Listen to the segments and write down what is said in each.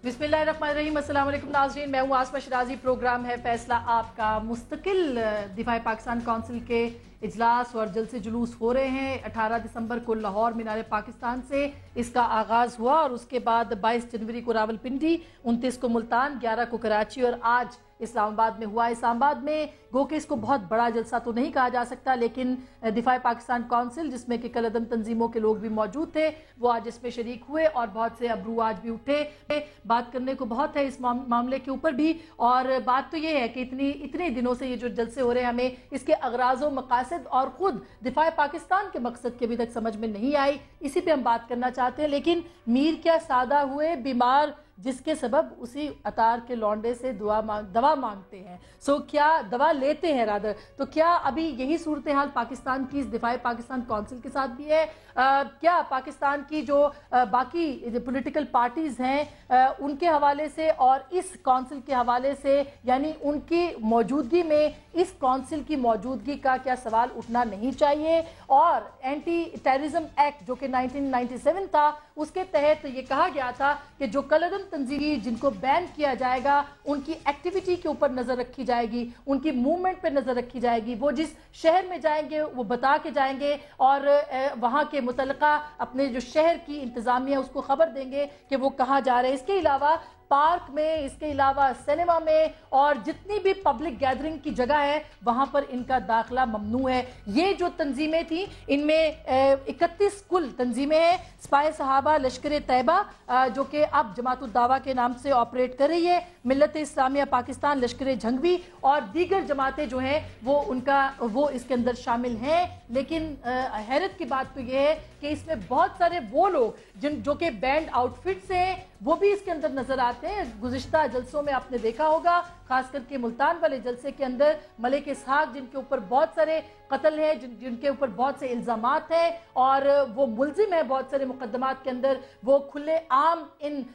बिस्मिल्लाहिर्रहमानिर्रहीम। अस्सलाम वालेकुम नाज़रीन, मैं हूँ आसमा शिराजी। प्रोग्राम है फैसला आपका। मुस्तकिल दिफाई पाकिस्तान कौंसिल के इजलास और जलसे जुलूस हो रहे हैं। 18 दिसंबर को लाहौर मीनार पाकिस्तान से इसका आगाज़ हुआ और उसके बाद 22 जनवरी को रावलपिंडी, 29 को मुल्तान, 11 को कराची और आज इस्लामाबाद में हुआ। इस्लामाबाद में गो के इसको बहुत बड़ा जलसा तो नहीं कहा जा सकता, लेकिन दिफाई पाकिस्तान कौंसिल जिसमें कि कलअदम तंजीमों के लोग भी मौजूद थे, वो आज इसमें शरीक हुए और बहुत से अबरू आज भी उठे। बात करने को बहुत है इस मामले के ऊपर भी, और बात तो ये है कि इतने दिनों से ये जो जलसे हो रहे हैं, हमें इसके अगराज़ व मकासद और ख़ुद दिफाई पाकिस्तान के मकसद के अभी तक समझ में नहीं आई। इसी पर हम बात करना चाहते हैं। लेकिन मीर क्या सादा हुए बीमार, जिसके सबब उसी अतार के लौंडे से दवा मांगते हैं। सो क्या दवा लेते हैं रादर, तो क्या अभी यही सूरत हाल पाकिस्तान की इस दिफाई पाकिस्तान कौंसिल के साथ भी है? क्या पाकिस्तान की जो बाकी पॉलिटिकल पार्टीज हैं उनके हवाले से और इस कौंसिल के हवाले से, यानी उनकी मौजूदगी में इस कौंसिल की मौजूदगी का क्या सवाल उठना नहीं चाहिए? और एंटी टेररिज्म एक्ट जो कि 1997 था, उसके तहत ये कहा गया था कि जो कलअदम तंजीम जिनको बैन किया जाएगा, उनकी एक्टिविटी के ऊपर नजर रखी जाएगी, उनकी मूवमेंट पे नजर रखी जाएगी। वो जिस शहर में जाएंगे वो बता के जाएंगे और वहां के मुतलका अपने जो शहर की इंतजामिया उसको खबर देंगे कि वो कहाँ जा रहे हैं। इसके अलावा पार्क में, इसके अलावा सिनेमा में और जितनी भी पब्लिक गैदरिंग की जगह है वहां पर इनका दाखिला ममनू है। ये जो तंजीमें थी इनमें 31 कुल तंजीमें हैं। स्पाई सहाबा लश्कर तैयबा जो कि अब जमात दावा के नाम से ऑपरेट कर रही है, मिल्लत इस्लामिया पाकिस्तान, लश्कर जंगवी और दीगर जमातें जो हैं वो इसके अंदर शामिल हैं। लेकिन हैरत की बात तो यह है कि इसमें बहुत सारे वो लोग जो कि बैंड आउटफिट से हैं वो भी इसके अंदर नजर आते हैं। गुज़िश्ता जलसों में आपने देखा होगा, खास करके मुल्तान वाले जलसे के अंदर मलिक इसहाक जिनके ऊपर बहुत सारे कत्ल हैं, जिनके ऊपर बहुत से इल्जामात हैं और वो मुलजिम है बहुत सारे मुकदमात के अंदर, वो खुले आम इन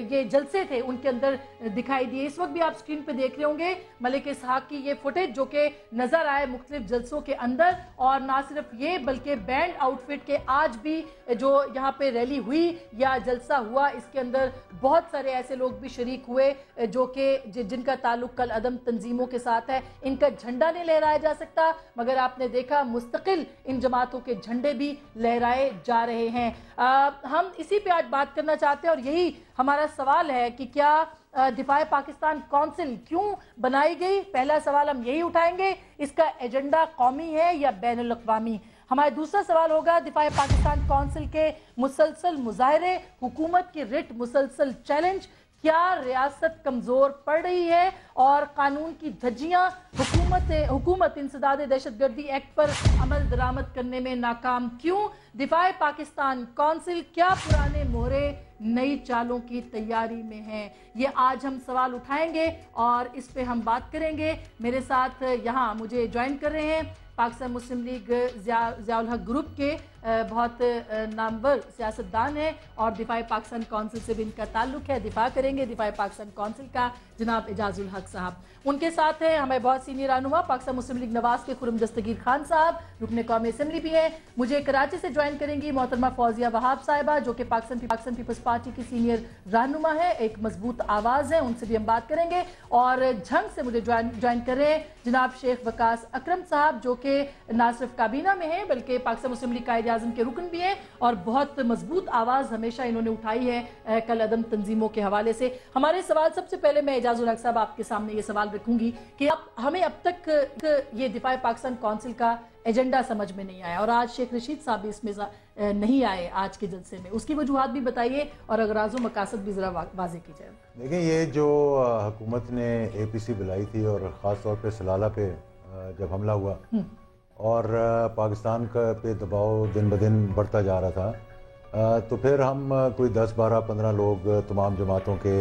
ये जलसे थे उनके अंदर दिखाई दिए। इस वक्त भी आप स्क्रीन पे देख रहे होंगे मलिक इसहाक की ये फुटेज जो कि नजर आए मुख्तलिफ जलसों के अंदर। और ना सिर्फ ये बल्कि बैंड आउटफिट के आज भी जो यहाँ पे रैली हुई या जलसा हुआ, इसके अंदर बहुत सारे ऐसे लोग भी शरीक हुए जो कि जिनका ताल्लुक कल अदम तंजीमों के साथ है। इनका झंडा नहीं लहराया जा सकता, मगर आपने देखा मुस्तकिल इन जमातों के झंडे भी लहराए जा रहे हैं। हम इसी पे आज बात करना चाहते हैं और यही हमारा सवाल है कि क्या दिफाई पाकिस्तान कौंसिल क्यों बनाई गई? पहला सवाल हम यही उठाएंगे, इसका एजेंडा कौमी है या बैनुल अक़वामी? हमारा दूसरा सवाल होगा, दिफाई पाकिस्तान कौंसिल के मुसलसल मुजाहरे, हुकूमत की रिट मुसलसल चैलेंज, क्या रियासत कमजोर पड़ रही है और कानून की धज्जियां हुकूमत इंसदाद दहशतगर्दी एक्ट पर अमल दरामद करने में नाकाम क्यों? दिफाई पाकिस्तान कौंसिल क्या पुराने मोहरे नई चालों की तैयारी में है? ये आज हम सवाल उठाएंगे और इस पे हम बात करेंगे। मेरे साथ यहाँ मुझे ज्वाइन कर रहे हैं पाकिस्तान मुस्लिम लीग ज़ियाउल हक ग्रुप के बहुत नामवर सियासतदान हैं और दिफाई पाकिस्तान कौंसिल से भी इनका ताल्लुक है। दिफा करेंगे दिफाई पाकिस्तान कौंसिल का जनाब एजाजुल हक साहब। उनके साथ हैं हमें बहुत सीनियर रहनुमा पाकिस्तान मुस्लिम लीग नवाज के खुरम दस्तगीर खान साहब, रुकने कौमी असम्बली भी हैं। मुझे कराची से ज्वाइन करेंगी मोहतरमा फौजिया वहाब साहिबा जो कि पाकिस्तान पीपल्स पार्टी की सीनियर रहनुमा है, एक मजबूत आवाज़ है, उनसे भी हम बात करेंगे। और झंग से मुझे ज्वाइन कर रहे हैं जनाब शेख वकास अकरम साहब जो कि ना सिर्फ काबीना में है बल्कि पाकिस्तान मुस्लिम लीग कायदे आज़म के रुकन भी हैं और बहुत मजबूत आवाज़ हमेशा इन्होंने उठाई है कल अदम तंजीमों के हवाले से। हमारे सवाल सबसे पहले मैं एजाजुल हक साहब आपके सामने ये सवाल रखूंगी कि हमें अब तक ये दिफाई पाकिस्तान कौंसिल का एजेंडा समझ में नहीं आया और आज शेख रशीद साहब भी इसमें नहीं आए आज के जलसे में, उसकी वजूहात भी बताइए और अगराज़ व मकासद भी ज़रा वाज़ेह कीजिए। देखिए, ये जो हुकूमत ने APC बुलाई थी और ख़ास तौर पे सलाला पे जब हमला हुआ और पाकिस्तान का पे दबाव दिन ब दिन बढ़ता जा रहा था, तो फिर हम कोई 10, 12, 15 लोग तमाम जमातों के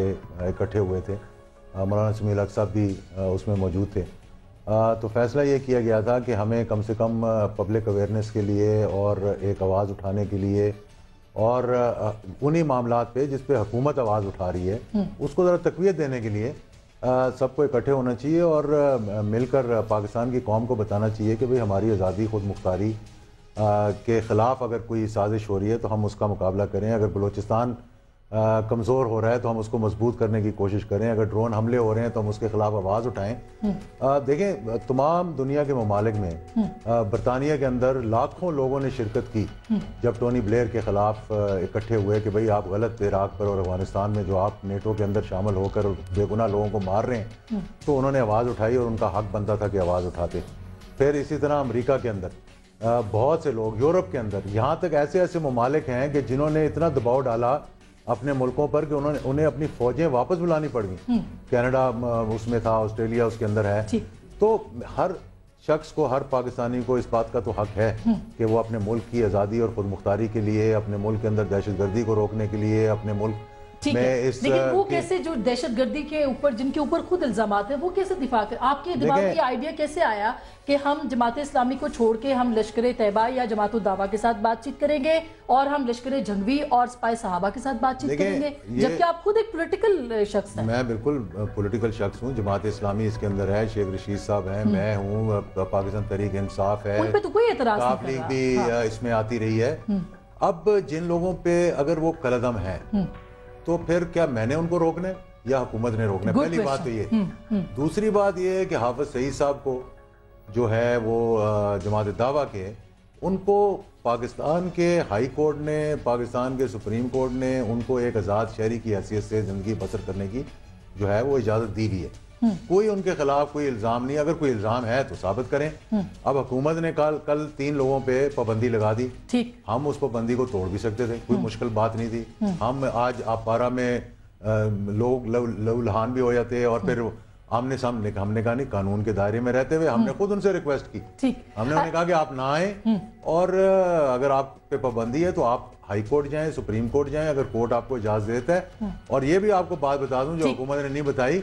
इकट्ठे हुए थे। मौलाना समील हक साहब भी उसमें मौजूद थे। तो फैसला ये किया गया था कि हमें कम से कम पब्लिक अवेयरनेस के लिए और एक आवाज़ उठाने के लिए और उन्हीं मामलात पे जिस पे हुकूमत आवाज़ उठा रही है उसको ज़रा तक़वियत देने के लिए सबको इकट्ठे होना चाहिए और मिलकर पाकिस्तान की कौम को बताना चाहिए कि भाई हमारी आज़ादी खुद मुख्तारी के ख़िलाफ़ अगर कोई साजिश हो रही है तो हम उसका मुकाबला करें। अगर बलूचिस्तान कमज़ोर हो रहा है तो हम उसको मजबूत करने की कोशिश करें। अगर ड्रोन हमले हो रहे हैं तो हम उसके खिलाफ आवाज़ उठाएं। देखें, तमाम दुनिया के ममालिक में बरतानिया के अंदर लाखों लोगों ने शिरकत की जब टोनी ब्लेयर के खिलाफ इकट्ठे हुए कि भाई आप गलत इराक पर और अफगानिस्तान में जो आप नेटो के अंदर शामिल होकर बेगुनाह लोगों को मार रहे हैं, तो उन्होंने आवाज़ उठाई और उनका हक बनता था कि आवाज़ उठाते। फिर इसी तरह अमेरिका के अंदर बहुत से लोग, यूरोप के अंदर, यहाँ तक ऐसे ऐसे ममालिक हैं कि जिन्होंने इतना दबाव डाला अपने मुल्कों पर कि उन्हें अपनी फौजें वापस बुलानी पड़ गई। कनाडा उसमें था, ऑस्ट्रेलिया उसके अंदर है। तो हर शख्स को, हर पाकिस्तानी को इस बात का तो हक है कि वो अपने मुल्क की आज़ादी और खुद मुख्तारी के लिए, अपने मुल्क के अंदर दहशतगर्दी को रोकने के लिए, अपने मुल्क ठीक है। लेकिन वो कैसे, जो दहशतगर्दी के ऊपर जिनके ऊपर खुद इल्जामात है, वो कैसे दिफा कर, आपके दिमाग में आइडिया कैसे आया कि हम जमात इस्लामी को छोड़ के हम लश्कर तैयबा या जमात दावा के साथ बातचीत करेंगे और हम लश्कर जंगवी और स्पाई सहाबा के साथ बातचीत करेंगे, जबकि आप खुद एक पॉलिटिकल शख्स हैं? मैं बिल्कुल पॉलिटिकल शख्स हूँ। जमात इस्लामी इसके अंदर है, शेख रशीद साहब हैं, मैं हूँ, पाकिस्तान तहरीक इंसाफ है, उन पे तो कोई एतराज नहीं, भी इसमें आती रही है। अब जिन लोगों पे अगर वो कलदम है तो फिर क्या मैंने उनको रोकना है या हुकूमत ने रोकना है? पहली बात तो ये। दूसरी बात ये है कि हाफिज सईद साहब को जो है वो जमात दावा के, उनको पाकिस्तान के हाई कोर्ट ने, पाकिस्तान के सुप्रीम कोर्ट ने उनको एक आज़ाद शहरी की हैसियत से ज़िंदगी बसर करने की जो है वो इजाज़त दी हुई है। कोई उनके खिलाफ कोई इल्ज़ाम नहीं। अगर कोई इल्ज़ाम है तो साबित करें। अब हुकूमत ने कल 3 लोगों पे पाबंदी लगा दी। ठीक, हम उस पाबंदी को तोड़ भी सकते थे, कोई मुश्किल बात नहीं थी। हम आज अपारा में लोग लहूलुहान भी हो जाते और फिर हमने कहा नहीं, कानून के दायरे में रहते हुए हमने खुद उनसे रिक्वेस्ट की। ठीक, हमने उन्हें कहा कि आप ना आए और अगर आप पे पाबंदी है तो आप हाई कोर्ट जाएं, सुप्रीम कोर्ट जाएं, अगर कोर्ट आपको इजाजत देता है। और ये भी आपको बात बता दूं जो हुकूमत ने नहीं बताई,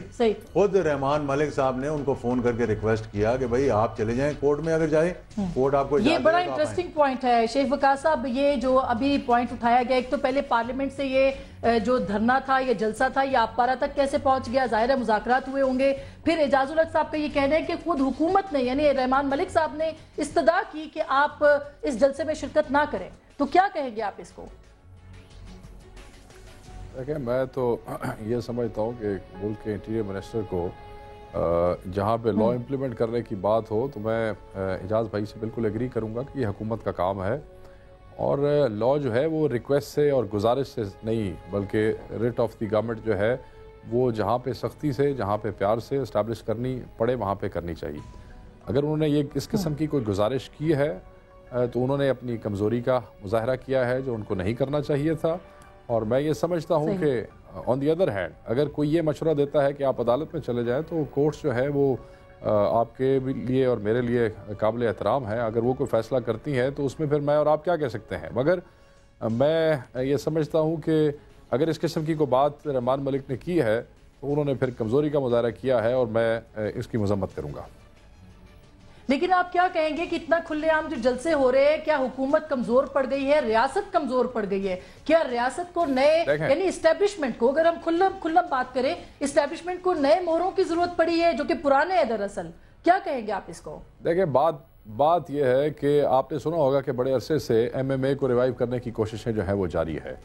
खुद रहमान मलिक साहब ने उनको फोन करके रिक्वेस्ट किया कि भाई आप चले जाएं कोर्ट में, अगर जाए कोर्ट आपको ये बड़ा इंटरेस्टिंग पॉइंट है शेख वकास साहब। ये जो अभी पॉइंट उठाया गया, एक तो पहले पार्लियामेंट से ये जो धरना था, ये जलसा था, ये अपारा तक कैसे पहुंच गया? जाहिर है मुज़ाकरात हुए होंगे। फिर एजाजुल हक साहब का ये कहना है कि खुद हुकूमत ने, यानी रहमान मलिक साहब ने इस्तदा की कि आप इस जलसे में शिरकत ना करें। तो क्या कहेंगे आप इसको? देखिए, मैं तो ये समझता हूँ कि मुल्क के इंटीरियर मिनिस्टर को जहाँ पे लॉ इम्प्लीमेंट करने की बात हो तो मैं एजाज भाई से बिल्कुल एग्री करूँगा कि ये हुकूमत का काम है। और लॉ जो है वो रिक्वेस्ट से और गुजारिश से नहीं, बल्कि रिट ऑफ द गवर्नमेंट जो है वो जहाँ पे सख्ती से, जहाँ पे प्यार से इस्टेब्लिश करनी पड़े वहाँ पे करनी चाहिए। अगर उन्होंने ये इस किस्म की कोई गुजारिश की है तो उन्होंने अपनी कमज़ोरी का मुजाहरा किया है जो उनको नहीं करना चाहिए था। और मैं ये समझता हूँ कि ऑन दी अदर हैंड अगर कोई ये मशवरा देता है कि आप अदालत में चले जाएं तो कोर्ट्स जो है वो आपके लिए और मेरे लिए काबिल एहतराम है। अगर वो कोई फ़ैसला करती हैं तो उसमें फिर मैं और आप क्या कह सकते हैं। मगर मैं ये समझता हूँ कि अगर इस किस्म की कोई बात रहमान मलिक ने की है तो उन्होंने फिर कमज़ोरी का मुजाहरा किया है और मैं इसकी मजम्मत करूँगा। लेकिन आप क्या कहेंगे कि इतना खुलेआम जो जलसे हो रहे हैं, क्या हुकूमत कमजोर पड़ गई है, रियासत कमजोर पड़ गई है? क्या रियासत को नए, यानी इस्टेब्लिशमेंट को, अगर हम खुल्लम बात करें, इस्टेब्लिशमेंट को नए मोहरों की जरूरत पड़ी है जो कि पुराने हैं दरअसल? क्या कहेंगे आप इसको? देखिए, बात यह है कि आपने सुना होगा कि बड़े अरसे से MMA को रिवाइव करने की कोशिशें जो है वो जारी है,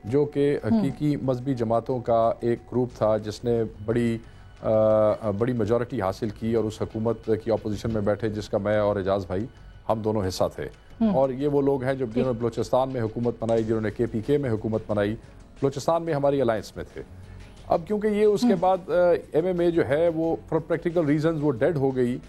जो कि हकीकी मजहबी जमातों का एक ग्रुप था जिसने बड़ी मेजॉरिटी हासिल की और उस हुकूमत की अपोजिशन में बैठे जिसका मैं और एजाज भाई हम दोनों हिस्सा थे। और ये वो लोग हैं जो जिन्होंने बलूचिस्तान में हुकूमत बनाई, जिन्होंने KPK में हुकूमत बनाई, बलूचिस्तान में हमारी अलायंस में थे। अब क्योंकि ये उसके बाद MMA जो है वो फॉर प्रैक्टिकल रीजंस वो डेड हो गई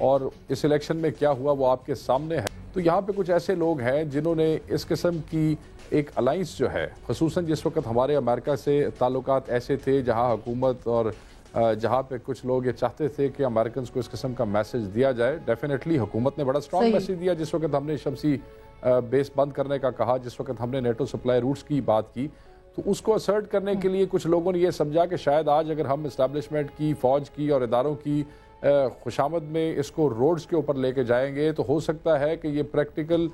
और इस इलेक्शन में क्या हुआ वो आपके सामने है। तो यहाँ पे कुछ ऐसे लोग हैं जिन्होंने इस किस्म की एक अलायंस जो है, खुसूसन जिस वक्त हमारे अमेरिका से ताल्लुकात ऐसे थे जहाँ हुकूमत और जहाँ पे कुछ लोग ये चाहते थे कि अमेरिकन को इस किस्म का मैसेज दिया जाए। डेफिनेटली हुकूमत ने बड़ा स्ट्रॉन्ग मैसेज दिया जिस वक्त हमने शमसी बेस बंद करने का कहा, जिस वक्त हमने नेटो सप्लाई रूट्स की बात की। तो उसको असर्ट करने के लिए कुछ लोगों ने ये समझा कि शायद आज अगर हम इस्टेब्लिशमेंट की, फ़ौज की और इदारों की खुशामद में इसको रोड्स के ऊपर लेके जाएंगे तो हो सकता है कि ये प्रैक्टिकल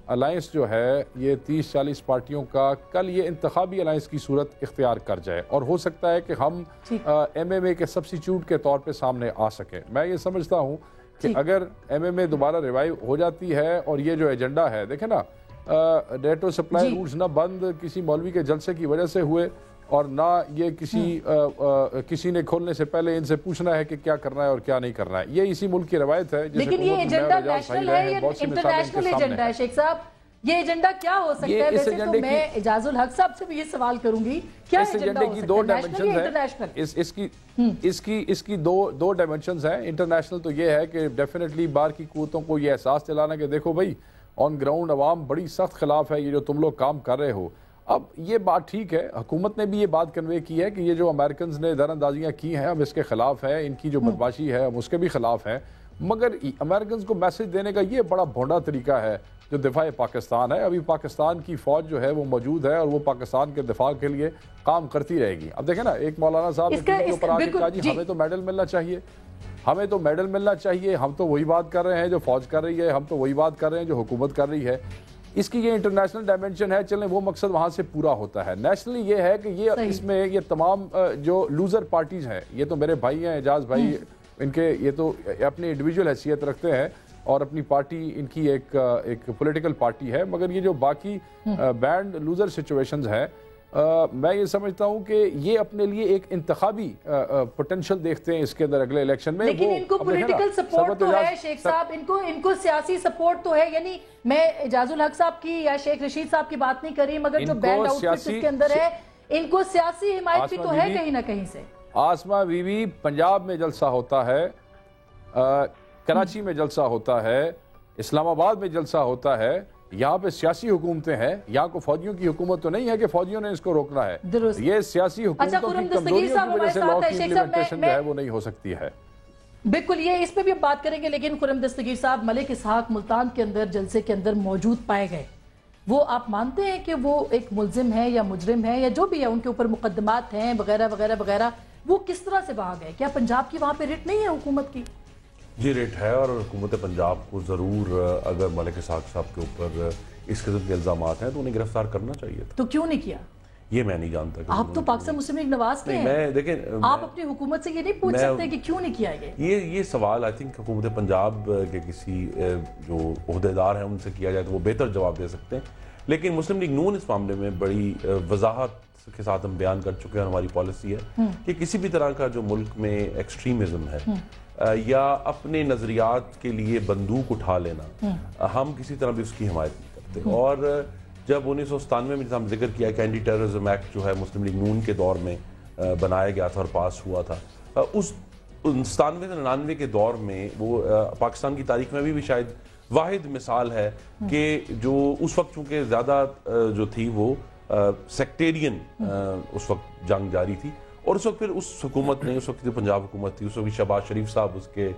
अलायंस जो है ये 30-40 पार्टियों का कल ये इंतखाबी अलायंस की सूरत इख्तियार कर जाए और हो सकता है कि हम MMA के सब्स्टिट्यूट के तौर पे सामने आ सकें। मैं ये समझता हूँ कि अगर MMA दोबारा रिवाइव हो जाती है और ये जो एजेंडा है, देखें ना, नेटो सप्लाई रूट्स ना बंद किसी मौलवी के जलसे की वजह से हुए, और ना ये किसी ने खोलने से पहले इनसे पूछना है कि क्या करना है और क्या नहीं करना है। ये इसी मुल्क की रवायत है। लेकिन ये एजेंडा नेशनल है या इंटरनेशनल एजेंडा है? शेख साहब, ये एजेंडा क्या हो सकता है? वैसे तो मैं एजाजुल हक साहब से भी ये सवाल करूंगी, क्या एजेंडा हो सकता है? नेशनल या इंटरनेशनल? इसकी दो डायमेंशंस हैं। इंटरनेशनल तो ये है कि डेफिनेटली बाहर की कुव्वतों को ये एहसास दिलाना कि देखो भाई, ऑन ग्राउंड अवाम बड़ी सख्त खिलाफ है ये जो तुम लोग काम कर रहे हो। अब ये बात ठीक है, हुकूमत ने भी ये बात कन्वे की है कि ये जो अमेरिकन ने दरअंदाजियाँ की हैं हम इसके खिलाफ है, इनकी जो बदमाशी है हम उसके भी खिलाफ हैं। मगर अमेरिकन को मैसेज देने का ये बड़ा भोंडा तरीका है जो दिफा पाकिस्तान है। अभी पाकिस्तान की फौज जो है वो मौजूद है और वो पाकिस्तान के दिफा के लिए काम करती रहेगी। अब देखें ना, एक मौलाना साहब के ऊपर आके कहा जी हमें तो मेडल मिलना चाहिए, हमें तो मेडल मिलना चाहिए, हम तो वही बात कर रहे हैं जो फौज कर रही है, हम तो वही बात कर रहे हैं जो हुकूमत कर रही है। इसकी ये इंटरनेशनल डायमेंशन है, चलें वो मकसद वहाँ से पूरा होता है। नेशनली ये है कि ये इसमें ये तमाम जो लूजर पार्टीज हैं, ये तो मेरे भाई हैं एजाज भाई, इनके ये तो अपनी इंडिविजुअल हैसियत रखते हैं और अपनी पार्टी इनकी एक पॉलिटिकल पार्टी है, मगर ये जो बाकी बैंड लूजर सिचुएशंस हैं, मैं ये समझता हूं कि ये अपने लिए एक इंतखाबी पोटेंशियल देखते हैं इसके अंदर अगले इलेक्शन में। लेकिन इनको पॉलिटिकल सपोर्ट तो है शेख साहब, इनको सियासी सपोर्ट तो है। यानी मैं एजाजुल हक साहब की या शेख रशीद साहब की बात नहीं कर रही, मगर जो बैंड आउटफिट इसके अंदर है, इनको सियासी हिमायत भी तो है कहीं ना कहीं से। आसमा बीवी पंजाब में जलसा होता है, कराची में जलसा होता है, इस्लामाबाद में जलसा होता है, यहाँ पे सियासी हुकूमतें हैं। यहाँ को फौजियों की हुकूमत तो नहीं है कि फौजियों ने इसको रोकना है। ये सियासी हुकूमतों की कमजोरियों की वजह से लॉ की इम्प्लीमेंटेशन जो है वो नहीं हो सकती है। बिल्कुल, ये इस पे भी बात करेंगे, लेकिन खुरम दस्तगीर साहब, मलिक इसहाक मुल्तान के अंदर जलसे के अंदर मौजूद पाए गए, वो आप मानते हैं कि वो एक मुलजिम है या मुजरिम है या जो भी है, उनके ऊपर मुकदमात हैं वगैरह वगैरह वगैरह, वो किस तरह से वहां गए? क्या पंजाब की वहां पे रिट नहीं है हुकूमत की? जी रेट है, और हुकूमत पंजाब को ज़रूर अगर मलिक इसहाक साहब के ऊपर इस किस्म के इल्ज़ामात हैं तो उन्हें गिरफ्तार करना चाहिए था। तो क्यों नहीं किया? ये मैं नहीं जानता। आप तो पाकिस्तान मुस्लिम लीग नवाज के हैं। मैं देखें, आप अपनी हुकूमत से ये नहीं पूछ सकते कि क्यों नहीं किया ये सवाल आई थिंक हुकूमत पंजाब के किसी जो ओहदेदार हैं उनसे किया जाए तो वो बेहतर जवाब दे सकते हैं। लेकिन मुस्लिम लीग नून इस मामले में बड़ी वजाहत के साथ हम बयान कर चुके हैं, हमारी पॉलिसी है कि किसी भी तरह का जो मुल्क में एक्सट्रीमिज्म है या अपने नजरियात के लिए बंदूक उठा लेना, हम किसी तरह भी उसकी हिमायत नहीं करते। और जब 1997 में हम जिक्र किया कि एंटी टेररिज्म एक्ट जो है मुस्लिम लीग नून के दौर में बनाया गया था और पास हुआ था, उस 97 से 99 के दौर में वो पाकिस्तान की तारीख में भी शायद वाहिद मिसाल है कि जो उस वक्त चूंकि ज़्यादा जो थी वो सेक्टेरियन उस वक्त जंग जारी थी, और उस वक्त फिर उस हुकूमत ने, उस वक्त जो पंजाब हुकूमत थी, उस वक्त शहबाज शरीफ साहब उसके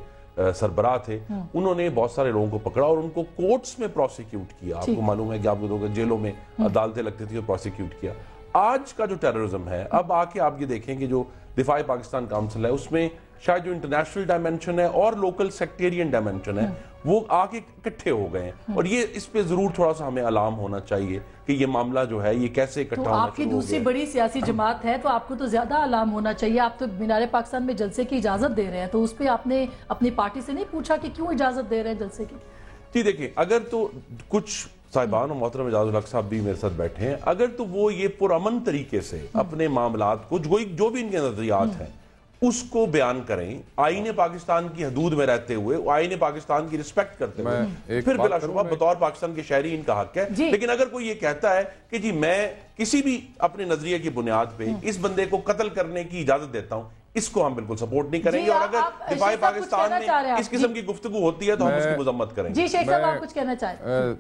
सरबराह थे, उन्होंने बहुत सारे लोगों को पकड़ा और उनको कोर्ट्स में प्रोसिक्यूट किया। आपको मालूम है कि आप लोगों जेलों में अदालतें लगती थी और प्रोसिक्यूट किया। आज का जो टेररिज्म है, अब आके आप ये देखें कि जो दिफाई पाकिस्तान काउंसिल है उसमें शायद जो इंटरनेशनल डायमेंशन है और लोकल सेक्टेरियन डायमेंशन है वो आके इकट्ठे हो गए हैं, और ये इस पे जरूर थोड़ा सा हमें अलार्म होना चाहिए कि ये मामला जो है ये कैसे इकट्ठा होना आपकी शुरू हो दूसरी गया। बड़ी सियासी जमात है तो आपको तो ज्यादा अलार्म होना चाहिए। आप तो मीनार पाकिस्तान में जलसे की इजाजत दे रहे हैं, तो उस पर आपने अपनी पार्टी से नहीं पूछा कि क्यों इजाजत दे रहे हैं जलसे की? जी देखिए, अगर तो कुछ साहिबान और मोहतरम एजाजुल हक साहब भी मेरे साथ बैठे हैं, अगर तो वो ये पुरअमन तरीके से अपने मामलात को जो भी इनके नजरियात हैं उसको बयान करें, आईने पाकिस्तान की हदूद में रहते हुए, आईने पाकिस्तान की रिस्पेक्ट करते हुए, फिर बिलाशुबा बतौर पाकिस्तान के शहरी इनका हक है। लेकिन अगर कोई ये कहता है कि जी मैं किसी भी अपने नजरिए की बुनियाद पे इस बंदे को कत्ल करने की इजाजत देता हूं, इसको हम बिल्कुल सपोर्ट नहीं करेंगे। और अगर दिफाई पाकिस्तान में इस किस्म की गुफ्तगू होती है तो हम उसकी मजम्मत करेंगे। जी शेख साहब, आप कुछ कहना चाहें?